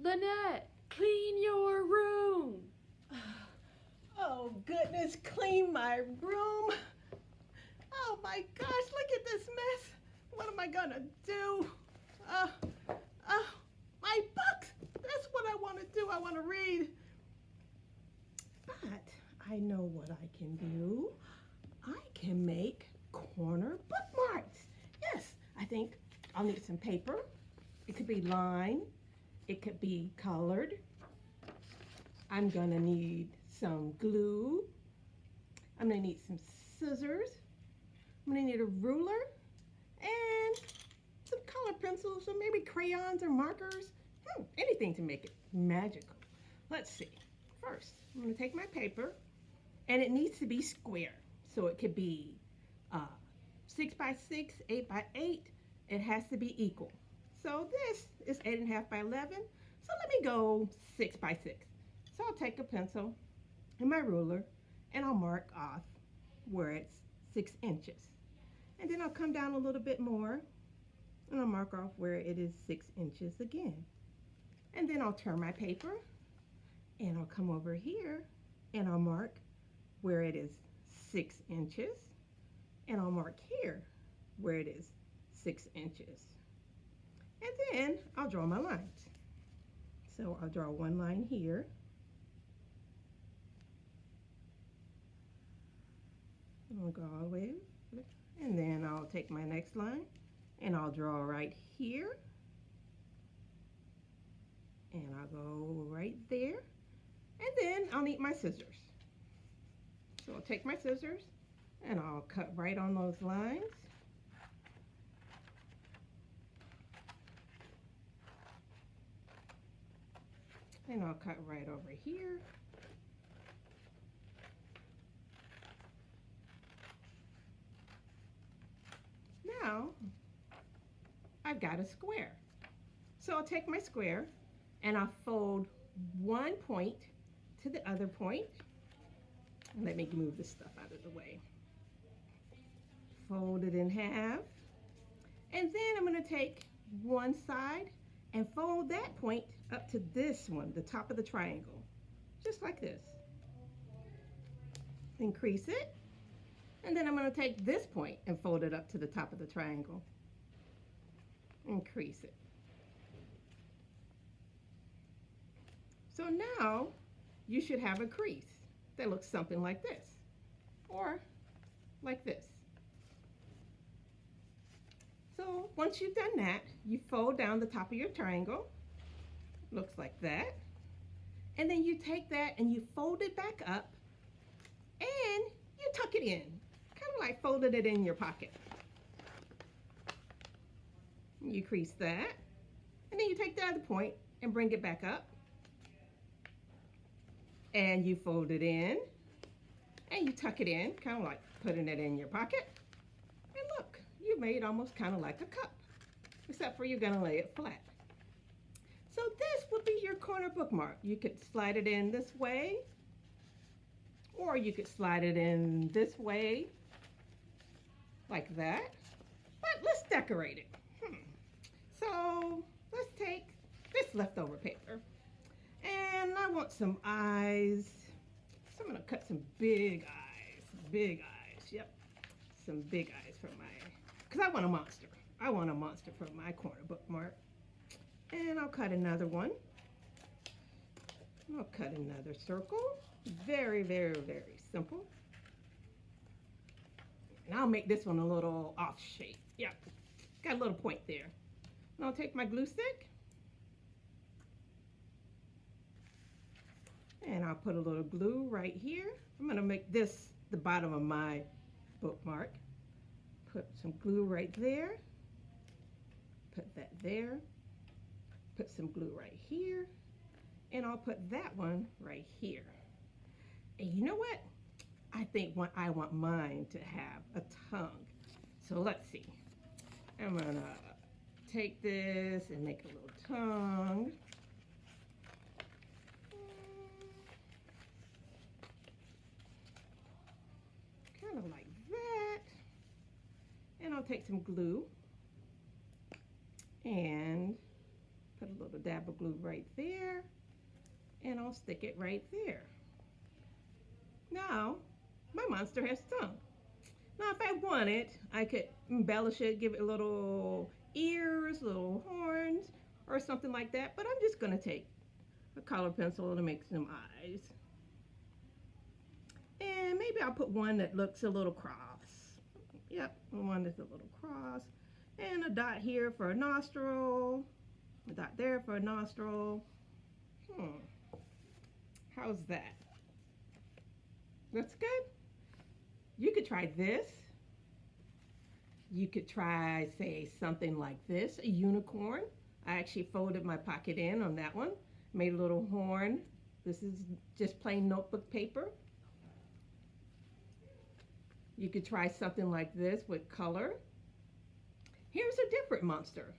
Leanette, clean your room. Oh goodness, clean my room. Oh my gosh, look at this mess. What am I gonna do? Uh, my books. That's what I want to do. I want to read. But I know what I can do. I can make corner bookmarks. Yes, I think I'll need some paper. It could be lined. It could be colored. I'm gonna need some glue. I'm gonna need some scissors. I'm gonna need a ruler and some color pencils or maybe crayons or markers. Anything to make it magical. Let's see. First, I'm gonna take my paper and it needs to be square. So it could be 6 by 6, 8 by 8. It has to be equal. So this is 8.5 by 11. So let me go 6 by 6. So I'll take a pencil and my ruler and I'll mark off where it's 6 inches. And then I'll come down a little bit more and I'll mark off where it is 6 inches again. And then I'll turn my paper and I'll come over here and I'll mark where it is 6 inches. And I'll mark here where it is 6 inches. And then I'll draw my lines. So I'll draw one line here. I'll go all the way, and then I'll take my next line and I'll draw right here, and I'll go right there, and then I'll need my scissors. So I'll take my scissors and I'll cut right on those lines. And I'll cut right over here. Now, I've got a square. So I'll take my square and I'll fold one point to the other point. Let me move this stuff out of the way. Fold it in half. And then I'm going to take one side and fold that point up to this one, the top of the triangle, just like this. Increase it. And then I'm going to take this point and fold it up to the top of the triangle. Increase it. So now you should have a crease that looks something like this, or like this. So once you've done that, you fold down the top of your triangle, looks like that. And then you take that and you fold it back up and you tuck it in, kind of like folding it in your pocket. You crease that, and then you take the other point and bring it back up. And you fold it in, and you tuck it in, kind of like putting it in your pocket. And look, you made almost kind of like a cup, except for you're gonna lay it flat. So this would be your corner bookmark. You could slide it in this way, or you could slide it in this way, like that. But let's decorate it. So let's take this leftover paper. And I want some eyes. So I'm gonna cut some big eyes, yep. Some big eyes for because I want a monster. I want a monster for my corner bookmark. And I'll cut another one. I'll cut another circle. Very, very, very simple. And I'll make this one a little off shape. Yep, got a little point there. And I'll take my glue stick. And I'll put a little glue right here. I'm gonna make this the bottom of my bookmark. Put some glue right there. Put that there. Put some glue right here. And I'll put that one right here. And you know what? I think I want mine to have a tongue. So let's see. I'm gonna take this and make a little tongue. Kind of like that. And I'll take some glue and put a little little dab of glue right there, and I'll stick it right there. Now, my monster has tongue. Now, if I wanted, I could embellish it, give it little ears, little horns, or something like that, but I'm just going to take a color pencil to make some eyes. And maybe I'll put one that looks a little cross. Yep, one that's a little cross. And a dot here for a nostril. A dot there for a nostril. How's that? That's good. You could try this. You could try, say, something like this, a unicorn. I actually folded my pocket in on that one. Made a little horn. This is just plain notebook paper. You could try something like this with color. Here's a different monster.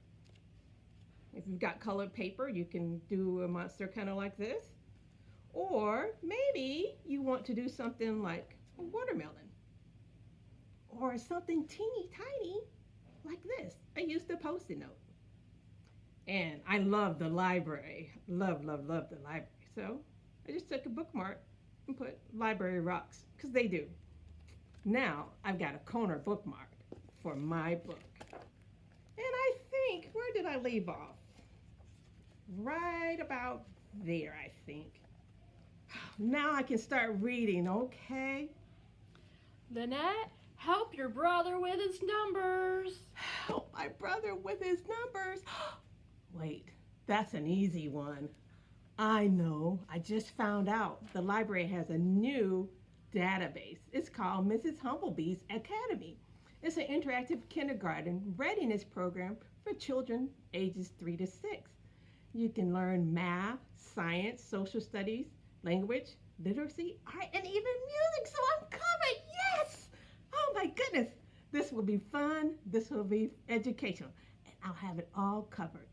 If you've got colored paper, you can do a monster kind of like this. Or maybe you want to do something like a watermelon. Or something teeny tiny like this. I used a Post-it note. And I love the library. Love, love, love the library. So I just took a bookmark and put library rocks, because they do. Now I've got a corner bookmark for my book. And I think, where did I leave off? Right about there, I think. Now I can start reading, okay? Leanette, help your brother with his numbers. Help my brother with his numbers. Wait, that's an easy one. I know, I just found out the library has a new database. It's called Mrs. Humblebee's Academy. It's an interactive kindergarten readiness program for children ages 3 to 6. You can learn math, science, social studies, language, literacy, art, and even music, so I'm covered. Yes! Oh my goodness. This will be fun. This will be educational. And I'll have it all covered.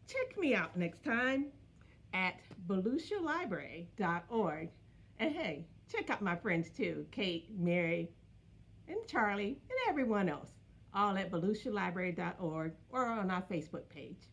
Check me out next time at BelusiaLibrary.org. And hey, check out my friends too, Kate, Mary, and Charlie, and everyone else, all at BelusiaLibrary.org or on our Facebook page.